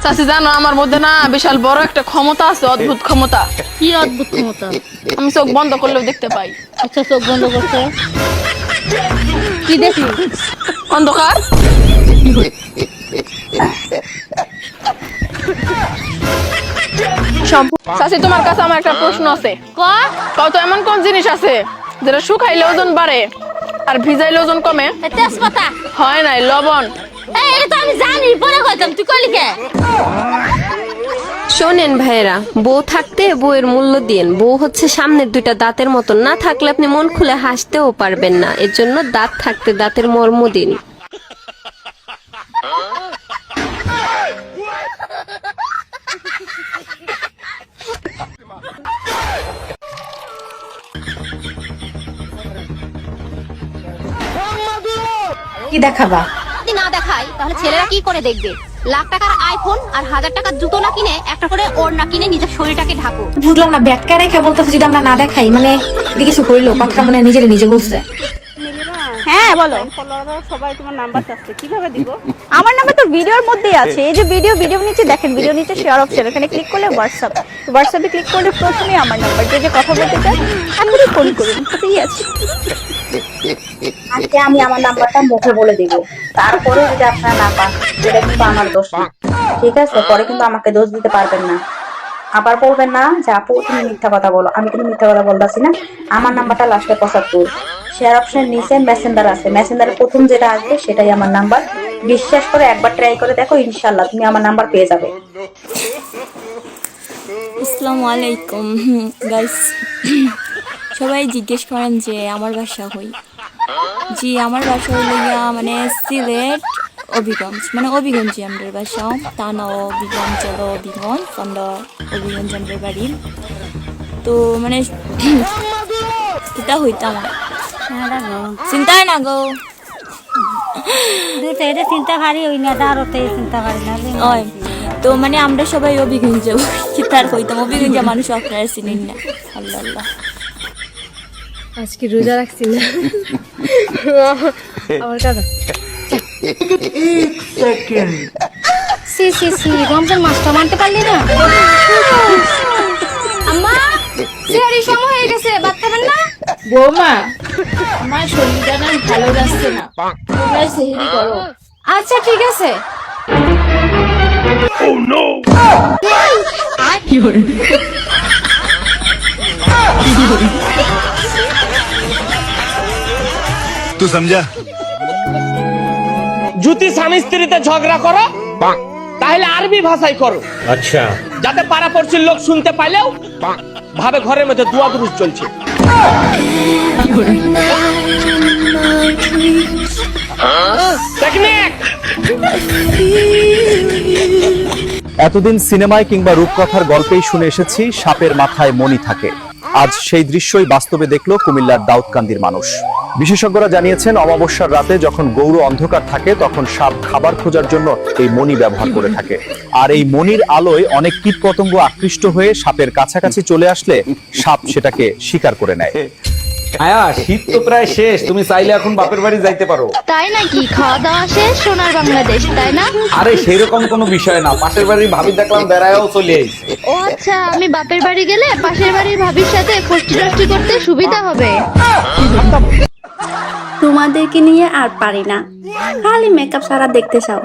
চাচি জানো আমার মধ্যে না বিশাল বড় একটা ক্ষমতা আছে, অদ্ভুত ক্ষমতা। কি অদ্ভুত ক্ষমতা? আমি চোখ বন্ধ করলেও দেখতে পাই। আচ্ছা, চোখ বন্ধ করছে, কি দেখি? অন্ধকার। চাচি তোমার কাছে আমার একটা প্রশ্ন আছে। কত এমন কোন জিনিস আছে যেটা শুকাইলে ওজন বাড়ে আর ভিজাইলে ওজন কমে? তেজপাতা। হয় নাই, লবণ। এটা তো আমি জানি, পরে কইতাম, তুই কইলি কে? শোনেন ভাইয়েরা, বউ থাকতে বউয়ের মূল্য দিন। বউ হচ্ছে সামনের দুইটা দাঁতের মতন, না থাকলে আপনি মন খুলে হাসতেও পারবেন না। এর জন্য দাঁত থাকতে দাঁতের মর্ম দিন। কি দেখাবা? যদি না দেখাই তাহলে ছেলেরা কি করে দেখবে? লাখ টাকার আইফোন আর 1000 টাকার জুতো না কিনে একটা করে ওড়না কিনে নিজের শরীরটাকে ঢাকো। বুঝলাম না, ব্যাটকা রেখে বলতেছে যদি আমরা না দেখাই, মানে কিছু করিল কথা, মানে নিজের নিজে বলছে। হ্যাঁ বলো। সবাই তোমার নাম্বার চাচ্ছে, কিভাবে দিব? আমার নাম্বার তো ভিডিওর মধ্যেই আছে। এই যে ভিডিও নিচে দেখেন, ভিডিও নিচে শেয়ার অপশন, এখানে ক্লিক করলে হোয়াটসঅ্যাপে ক্লিক করলে প্রথমে আমার নাম্বার, যে কথা বলতে চান এখনই ফোন করুন, ফ্রি আছে। আজকে আমি আমার নাম্বারটা মুখে বলে দিব, তারপরে যদি আপনারা না পান সেটা কিন্তু আমার দোষ না, ঠিক আছে? পরে কিন্তু আমাকে দোষ দিতে পারবেন না। আবার বলবেন না যে আপু তুমি মিথ্যা কথা বলো। আমি কিন্তু মিথ্যা কথা বলতেছি না। আমার নাম্বারটা লাস্টে 75, শেয়ার অপশন নিচে মেসেঞ্জার আছে, মেসেঞ্জারের প্রথম যেটা আসবে সেটাই আমার নাম্বার। বিশ্বাস করে একবার ট্রাই করে দেখো, ইনশাল্লাহ তুমি আমার নাম্বার পেয়ে যাবে। আসসালামু আলাইকুম গাইস। সবাই জিজ্ঞেস করেন যে আমার বাসা হই। জি, আমার বাসা হইলে মানে সিলেট অভিগঞ্জ, মানে অভিগঞ্জে আমাদের বাসা। টানা অভিগঞ্জ, অভিগঞ্জ, আমরা অভিগঞ্জ আমাদের বাড়ি। তো মানে এটা হইতাম চিন্তাই না গো, চিন্তা করি ওই না, দাঁড়তে চিন্তা করি না। তো মানে আমরা সবাই অভিগঞ্জ তার হইতাম। অভিগঞ্জে মানুষ আপনারা চিনেন না। আল্লাহ আল্লাহ, আজকে রোজা রাখছি না আমার কাকা। সি রমজান মাসটা মানতে পারলি না? আম্মা, সেহরি সময় হয়ে গেছে, ভাত খাবেন না? বৌমা, আমার শরীরটা না ভালো যাচ্ছে না, তোমরা সেহরি করো। আচ্ছা ঠিক আছে। तू समझा? যদি স্বামী স্ত্রীতে ঝগড়া করো তাহলে আরবি ভাষায় করো, আচ্ছা, যাতে পাড়াপড়শির লোক শুনতে পাইলেও ভাবে ঘরের মধ্যে দুয়া দুরুস চলছে। এতদিন সিনেমায় কিংবা রূপকথার গল্পেই শুনে এসেছি সাপের মাথায় মণি থাকে। আজ সেই দৃশ্যই বাস্তবে দেখলো কুমিল্লার দাউদকান্দির মানুষ। বিশেষজ্ঞরা জানিয়েছেন অমাবস্যার রাতে যখন গৌর অন্ধকার থাকে তখন সাপ খাবার খোঁজার জন্য এই মণি ব্যবহার করে থাকে। আর এই মণির আলোয় অনেক কীটপতঙ্গ আকৃষ্ট হয়ে সাপের কাছাকাছি চলে আসলে সাপ সেটাকে শিকার করে নেয়। আয়া, শীত তো প্রায় শেষ, তুমি চাইলে এখন বাপের বাড়ি যাইতে পারো। তাই নাকি? খাওয়া দাওয়া শেষ, সোনার বাংলাদেশ, তাই না? আরে সেরকম কোনো বিষয় না, পাশের বাড়ির ভাবি দেখলাম বেড়ায়ও চলে আইছে। ও আচ্ছা, আমি বাপের বাড়ি গেলে পাশের বাড়ির ভাবির সাথে ফষ্টি নষ্টি করতে সুবিধা হবে। তোমাদেরকে নিয়ে আর পারি না, খালি মেকআপ সারা দেখতে চাও।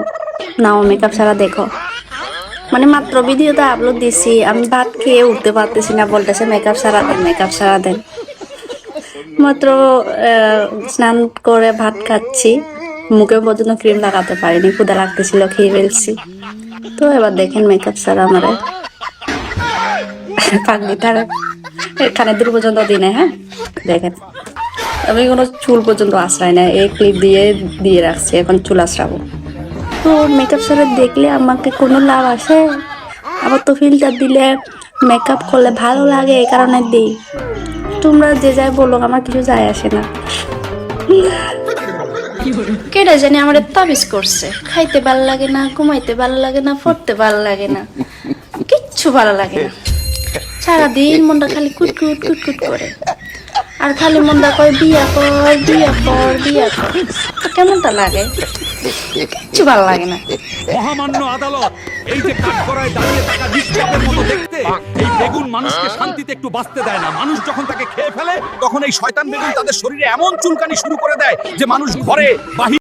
নাও মেকআপ সারা দেখো। মানে মাত্র ভিডিওটা আপলোড দিছি, আমি ভাত খেয়ে উঠতে পারতেছি না, বলতেছে মেকআপ সারা দেন, মেকআপ সারা দেন। মাত্র স্নান করে ভাত খাচ্ছি, মুখে পর্যন্ত ক্রিম লাগাতে পারিনি, ক্ষুধা লাগতেছিল, খেয়ে ফেলছি। তো এবার দেখেন মেকআপ সারা আমার পাগলি তার এখানে দূর পর্যন্ত দিনে। হ্যাঁ দেখেন, আমি কোনো চুল পর্যন্ত আশ্রয় নাই, এই ক্লিপ দিয়ে রাখছি, এখন চুল আশ্রাবো। তো মেকআপ সারা দেখলে আমাকে কোনো লাভ আছে? আবার তো ফিল্টার দিলে মেকআপ করলে ভালো লাগে, এই কারণে দিই। তোমরা যে যাই বলো, আমার কিছু যায় আসে না। কেডা জানি আমার তাবিজ করছে, খাইতে ভালো লাগে না, ঘুমাইতে ভালো লাগে না, পড়তে ভালো লাগে না, কিচ্ছু ভালো লাগে না। সারাদিন মনটা খালি কুটকুট কুটকুট করে, আর খালি মনটা কয় বিয়া কর বিয়া কর বিয়া কর। কেমনটা লাগে? কিচ্ছু ভালো লাগে না। মহামান্য আদালত, এই যে কাঠগড়ায় দাঁড়িয়ে থাকা নিষ্পাপের মতো দেখতে এই বেগুন মানুষকে শান্তিতে একটু বাঁচতে দেয় না। মানুষ যখন তাকে খেয়ে ফেলে তখন এই শয়তান বেগুন তাদের শরীরে এমন চুলকানি শুরু করে দেয় যে মানুষ ঘরে বাহিরে